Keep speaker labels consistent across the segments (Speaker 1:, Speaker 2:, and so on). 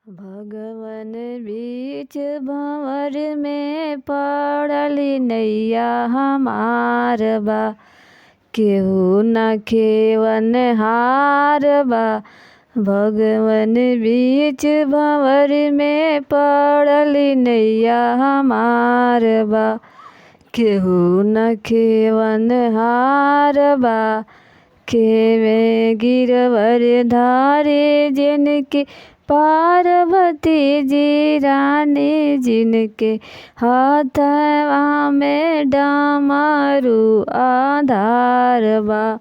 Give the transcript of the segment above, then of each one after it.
Speaker 1: भगवन बीच भंवर में पड़ली नैया हमार बा। केहू न खेवन हार बा। भगवन बीच भंवर में पड़ली नैया हमार बा। केहू न खेवन हार बा। खेवे गिरवर धारे जिनके पार्वती जी रानी जिनके हाथवा में डमरू आधार बा।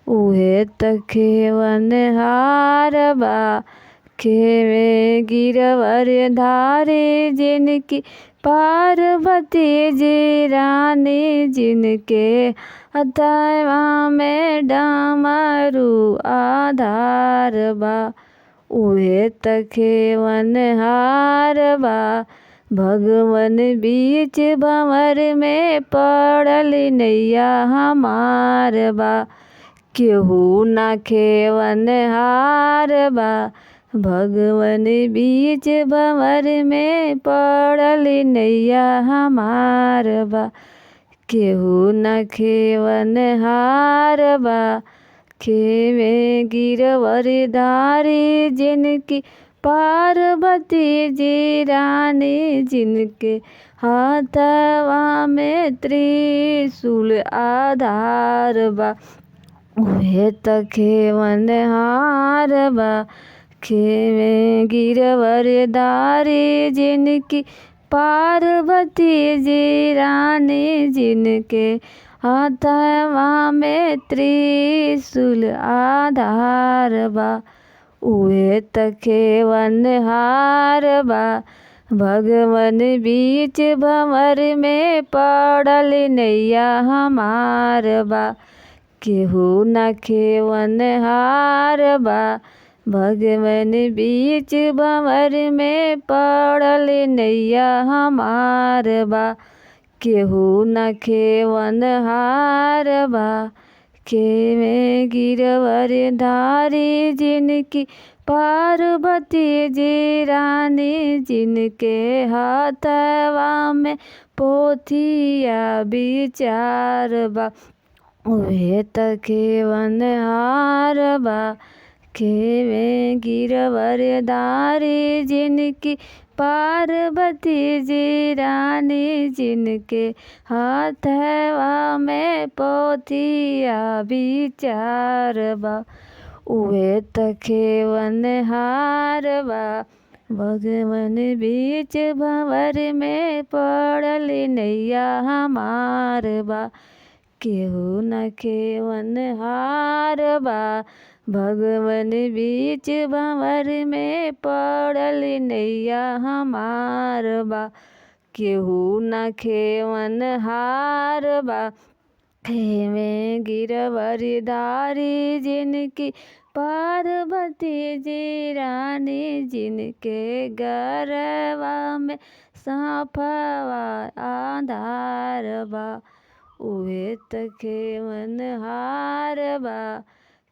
Speaker 1: उहे त खेवन हार बा। खेवे गिरवर धारे जिनकी पार्वती जी रानी जिनके हथवा में डमरू आधार बा। उहे त खेवन हार बा। भगवन बीच भंवर में पड़ली नैया हमार बा। केहू न खेवन हार बा। भगवन बीच भंवर में पड़ली नैया हमार बा। केहू न खेवन हार बा। खेवे गिरवर धारी जिनकी पार्वती जी रानी जिनके हाथवा में त्रिशूल आधार बा। उहे त खेवन हार बा। खेवे गिरवर धारी जिनकी पार्वती जी रानी जिनके हाथवा में त्रिशूल आधार बा। उहे त खेवन हार बा। भगवन बीच भंवर में पड़ली नैया हमार बा। केहू न खेवन हार बा। भगवन बीच भंवर में पड़ली नैया हमार बा। केहू न खेवन हार बा। खेवे गिरवर धारी जिनकी पार्वती जी रानी जिनके हाथवा में पोथिया विचार बा। उहे त खेवन हार बा। खेवे गिरवर धारी जिनकी पार्वती जी रानी जिनके हाथवा में पोथिया विचार बा। उहे त खेवन हार बा। भगवन बीच भंवर में पड़ली नैया हमार बा। केहू न खेवन हार बा। भगवन बीच भंवर में पड़ली नैया हमार बा। केहू न खेवन हार बा। खेवे गिरवर धारी जिनकी पार्वती जी रानी जिनके गरवा में साँपवा आधार बा। उहे त खेवन हार बा।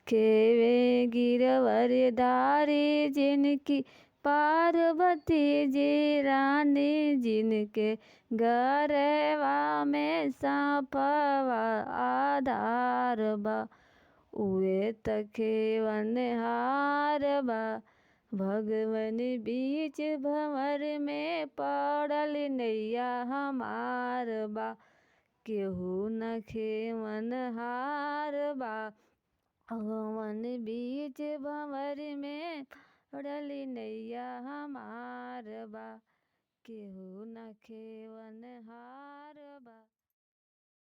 Speaker 1: खेवे गिरवर धारी जिनकी पार्वती जी रानी जिनके गरवा में साँपवा आधार बा। उहे त खेवन हार बा। भगवन बीच भंवर में पड़ली नैया हमार बा। केहू न खेवन हार बा। भगवन बीच भंवर में पड़ली नैया हमार बा। केहू न खेवन हार बा।